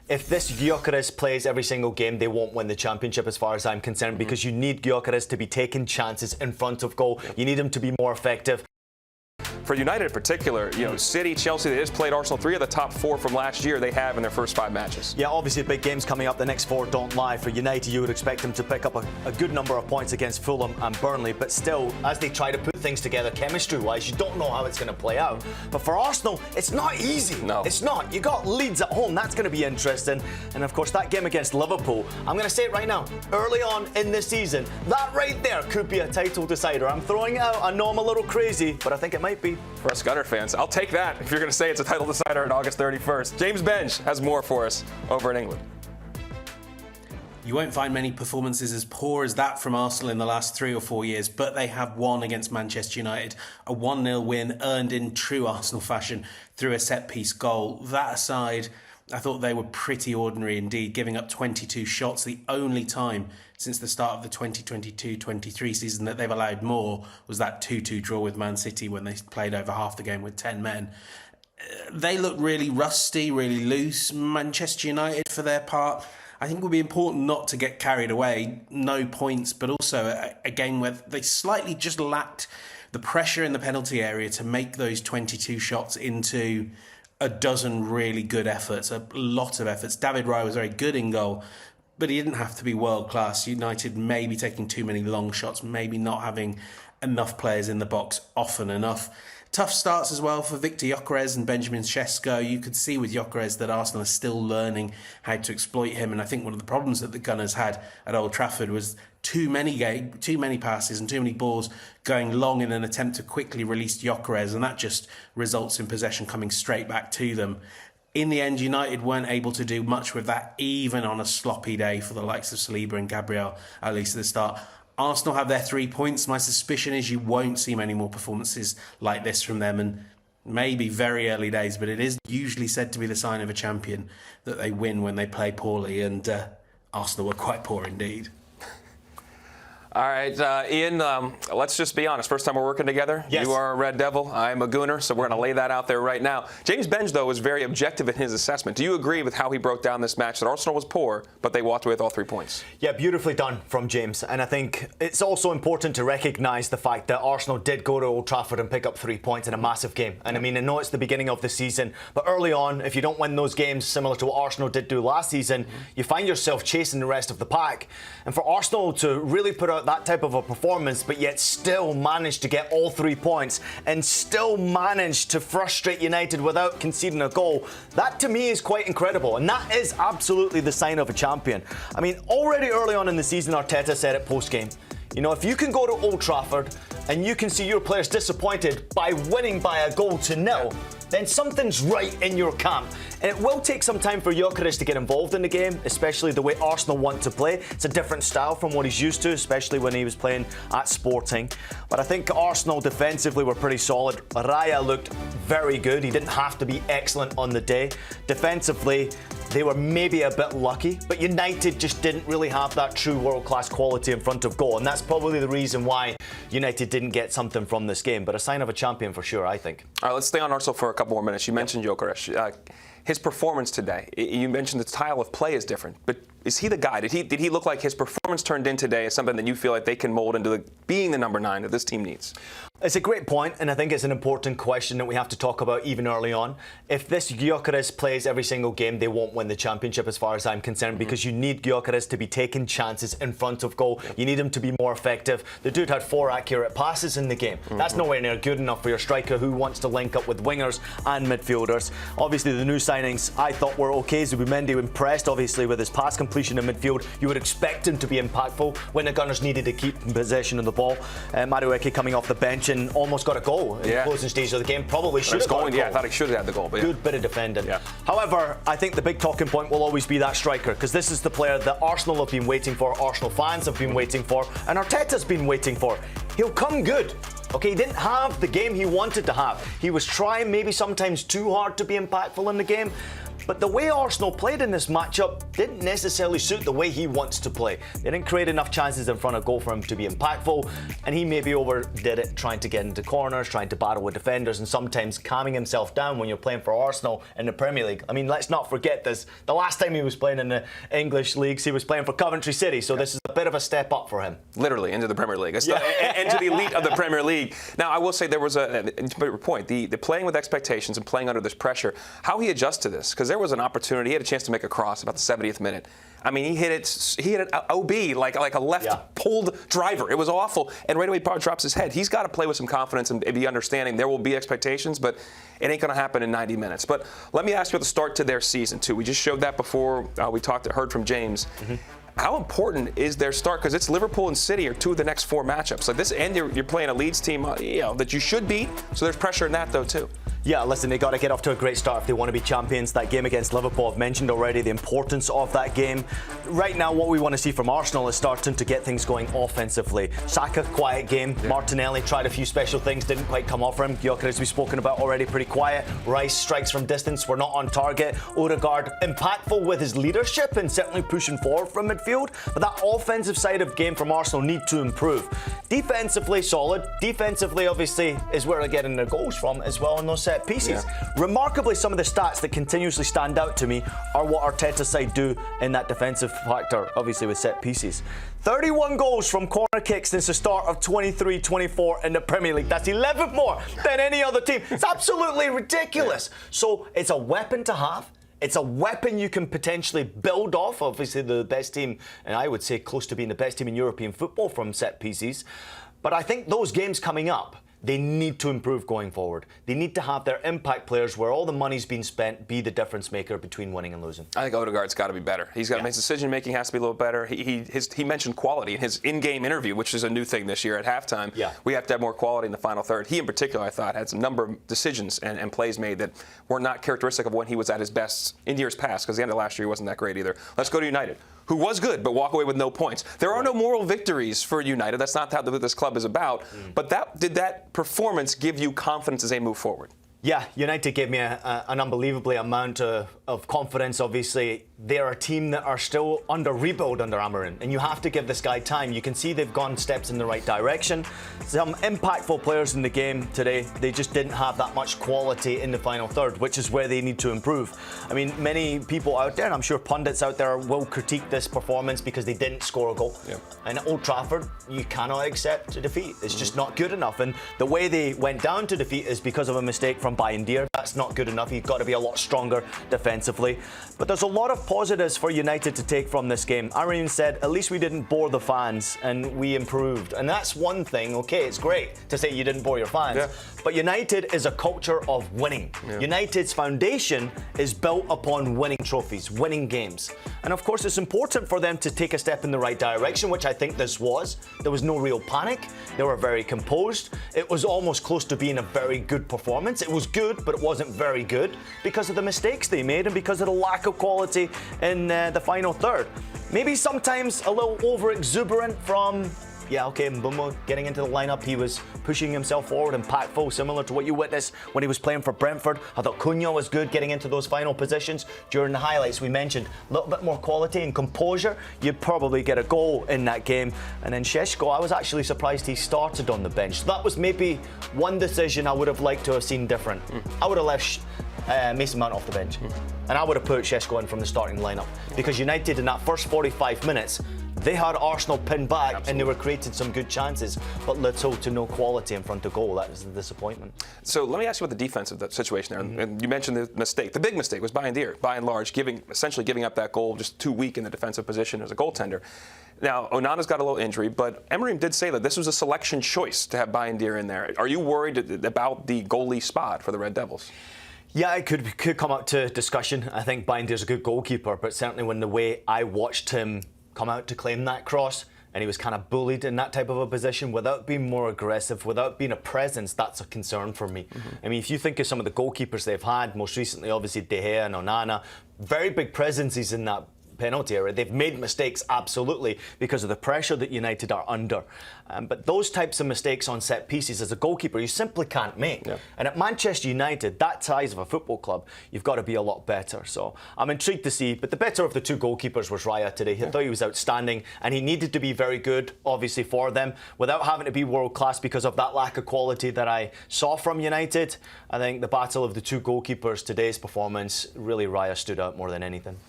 if this Gyökeres plays every single game, they won't win the championship as far as I'm concerned, because you need Gyökeres to be taking chances in front of goal. You need him to be more effective. For United in particular, City, Chelsea, they just played Arsenal. 3 of the top 4 from last year they have in their first 5 matches. Yeah, obviously big games coming up. The next 4 don't lie. For United, you would expect them to pick up a good number of points against Fulham and Burnley, but still, as they try to put things together chemistry-wise, you don't know how it's going to play out. But for Arsenal, it's not easy. No. It's not. You got Leeds at home. That's going to be interesting. And of course, that game against Liverpool, I'm going to say it right now, early on in this season, that right there could be a title decider. I'm throwing it out. I know I'm a little crazy, but I think it might be. For us Gunner fans, I'll take that if you're going to say it's a title decider on August 31st. James Benge has more for us over in England. You won't find many performances as poor as that from Arsenal in the last 3 or 4 years, but they have won against Manchester United. A 1-0 win earned in true Arsenal fashion through a set-piece goal. That aside, I thought they were pretty ordinary indeed, giving up 22 shots. The only time since the start of the 2022-23 season that they've allowed more was that 2-2 draw with Man City when they played over half the game with 10 men. They look really rusty, really loose. Manchester United, for their part, I think it would be important not to get carried away. No points, but also a game where they slightly just lacked the pressure in the penalty area to make those 22 shots into a dozen really good efforts, a lot of efforts. David Raya was very good in goal, but he didn't have to be world-class. United maybe taking too many long shots, maybe not having enough players in the box often enough. Tough starts as well for Victor Gyökeres and Benjamin Sesko. You could see with Gyökeres that Arsenal are still learning how to exploit him, and I think one of the problems that the Gunners had at Old Trafford was too many passes and too many balls going long in an attempt to quickly release Gyökeres, and that just results in possession coming straight back to them. In the end, United weren't able to do much with that, even on a sloppy day for the likes of Saliba and Gabriel, at least at the start. Arsenal have their 3 points. My suspicion is you won't see many more performances like this from them, and maybe very early days, but it is usually said to be the sign of a champion that they win when they play poorly, and Arsenal were quite poor indeed. All right, Ian, let's just be honest. First time we're working together. Yes. You are a Red Devil. I'm a Gooner, so we're going to lay that out there right now. James Benge, though, was very objective in his assessment. Do you agree with how he broke down this match, that Arsenal was poor, but they walked away with all 3 points? Yeah, beautifully done from James. And I think it's also important to recognise the fact that Arsenal did go to Old Trafford and pick up 3 points in a massive game. And I mean, I know it's the beginning of the season, but early on, if you don't win those games, similar to what Arsenal did do last season, you find yourself chasing the rest of the pack. And for Arsenal to really put out that type of a performance, but yet still manage to get all 3 points and still manage to frustrate United without conceding a goal, that to me is quite incredible, and that is absolutely the sign of a champion. I mean, already early on in the season, Arteta said it post-game, if you can go to Old Trafford and you can see your players disappointed by winning by a goal to nil, then something's right in your camp. And it will take some time for Gyökeres to get involved in the game, especially the way Arsenal want to play. It's a different style from what he's used to, especially when he was playing at Sporting. But I think Arsenal defensively were pretty solid. Raya looked very good. He didn't have to be excellent on the day. Defensively, they were maybe a bit lucky, but United just didn't really have that true world-class quality in front of goal, and that's probably the reason why United didn't get something from this game, but a sign of a champion for sure, I think. All right, let's stay on Arsenal for a couple more minutes. You mentioned Gyökeres. His performance today, you mentioned the style of play is different, but is he the guy? Did he look like his performance turned in today is something that you feel like they can mold into being the number 9 that this team needs? It's a great point, and I think it's an important question that we have to talk about even early on. If this Gyökeres plays every single game, they won't win the championship as far as I'm concerned, because you need Gyökeres to be taking chances in front of goal. You need him to be more effective. The dude had 4 accurate passes in the game. That's nowhere near good enough for your striker who wants to link up with wingers and midfielders. Obviously, the new signings I thought were okay. Zubimendi impressed, obviously, with his pass completion in midfield. You would expect him to be impactful when the Gunners needed to keep possession of the ball. Madueke coming off the bench and almost got a goal in the closing stage of the game. Probably should have got a goal. Yeah, I thought he should have had the goal. But good bit of defending. Yeah. However, I think the big talking point will always be that striker, because this is the player that Arsenal have been waiting for, Arsenal fans have been waiting for, and Arteta's been waiting for. He'll come good. Okay, he didn't have the game he wanted to have. He was trying maybe sometimes too hard to be impactful in the game. But the way Arsenal played in this matchup didn't necessarily suit the way he wants to play. They didn't create enough chances in front of goal for him to be impactful, and he maybe overdid it trying to get into corners, trying to battle with defenders, and sometimes calming himself down when you're playing for Arsenal in the Premier League. I mean, let's not forget this. The last time he was playing in the English leagues, he was playing for Coventry City, so this is a bit of a step up for him. Literally, into the Premier League. Into the elite of the Premier League. Now, I will say there was a point. The playing with expectations and playing under this pressure, how he adjusts to this, because there was an opportunity. He had a chance to make a cross about the 70th minute. I mean, he hit it OB like a left-pulled driver. It was awful, and right away he drops his head. He's got to play with some confidence and be understanding. There will be expectations, but it ain't going to happen in 90 minutes. But let me ask you at the start to their season, too. We just showed that before we heard from James. Mm-hmm. How important is their start? Because it's Liverpool and City are two of the next 4 matchups. Like this, and you're playing a Leeds team, that you should beat. So there's pressure in that, though, too. Yeah, listen, they got to get off to a great start if they want to be champions. That game against Liverpool, I've mentioned already the importance of that game. Right now, what we want to see from Arsenal is starting to get things going offensively. Saka, quiet game. Yeah. Martinelli tried a few special things, didn't quite come off for him. Gyökeres, we've spoken about already, pretty quiet. Rice strikes from distance, we're not on target. Odegaard, impactful with his leadership and certainly pushing forward from midfield. But that offensive side of game from Arsenal need to improve. Defensively, solid. Defensively, obviously, is where they're getting their goals from as well in those set pieces. Yeah. Remarkably, some of the stats that continuously stand out to me are what Arteta's side do in that defensive factor, obviously with set pieces. 31 goals from corner kicks since the start of 23-24 in the Premier League. That's 11 more than any other team. It's absolutely ridiculous. Yeah. So it's a weapon to have. It's a weapon you can potentially build off. Obviously the best team, and I would say close to being the best team in European football from set pieces. But I think those games coming up, they need to improve going forward. They need to have their impact players where all the money's been spent be the difference maker between winning and losing. I think Odegaard's got to be better. He's got his decision making has to be a little better. He mentioned quality in his in-game interview, which is a new thing this year at halftime. Yeah. We have to have more quality in the final third. He in particular, I thought, had some number of decisions and plays made that were not characteristic of when he was at his best in years past, because the end of last year he wasn't that great either. Let's go to United, who was good, but walk away with no points. There are no moral victories for United. That's not how this club is about. But did that performance give you confidence as they move forward? Yeah, United gave me an unbelievable amount of confidence. Obviously, they're a team that are still under rebuild under Amorim, and you have to give this guy time. You can see they've gone steps in the right direction. Some impactful players in the game today, they just didn't have that much quality in the final third, which is where they need to improve. I mean, many people out there, and I'm sure pundits out there, will critique this performance because they didn't score a goal. Yeah. And at Old Trafford, you cannot accept a defeat. It's just not good enough. And the way they went down to defeat is because of a mistake from Benge. That's not good enough. You've got to be a lot stronger defensively. But there's a lot of positives for United to take from this game. Amorim said, at least we didn't bore the fans and we improved. And that's one thing. Okay, it's great to say you didn't bore your fans. Yeah. But United is a culture of winning. Yeah. United's foundation is built upon winning trophies, winning games. And of course, it's important for them to take a step in the right direction, which I think this was. There was no real panic. They were very composed. It was almost close to being a very good performance. It was good, but it wasn't very good because of the mistakes they made and because of the lack of quality in the final third. Maybe sometimes a little over-exuberant from Mbeumo getting into the lineup. He was pushing himself forward, impactful, similar to what you witnessed when he was playing for Brentford. I thought Cunha was good getting into those final positions. During the highlights, we mentioned a little bit more quality and composure. You'd probably get a goal in that game. And then Šeško, I was actually surprised he started on the bench. That was maybe one decision I would have liked to have seen different. I would have left Mason Mount off the bench. And I would have put Šeško in from the starting lineup. Because United in that first 45 minutes, they had Arsenal pinned back. Absolutely. And they were creating some good chances, but little to no quality in front of goal. That was the disappointment. So let me ask you about the defensive situation there. And you mentioned the mistake. The big mistake was Benge, by and large, essentially giving up that goal, just too weak in the defensive position as a goaltender. Now, Onana's got a little injury, but Amorim did say that this was a selection choice to have Benge in there. Are you worried about the goalie spot for the Red Devils? Yeah, it could come up to discussion. I think Binder's a good goalkeeper, but certainly when the way I watched him come out to claim that cross, and he was kind of bullied in that type of a position without being more aggressive, without being a presence, that's a concern for me. I mean, if you think of some of the goalkeepers they've had, most recently obviously De Gea and Onana, very big presences in that penalty area. They've made mistakes, absolutely, because of the pressure that United are under. But those types of mistakes on set pieces as a goalkeeper, you simply can't make. Yeah. And at Manchester United, that size of a football club, you've got to be a lot better. So I'm intrigued to see. But the better of the two goalkeepers was Raya today. I thought he was outstanding, and he needed to be very good, obviously, for them, without having to be world class because of that lack of quality that I saw from United. I think the battle of the two goalkeepers, today's performance, really Raya stood out more than anything.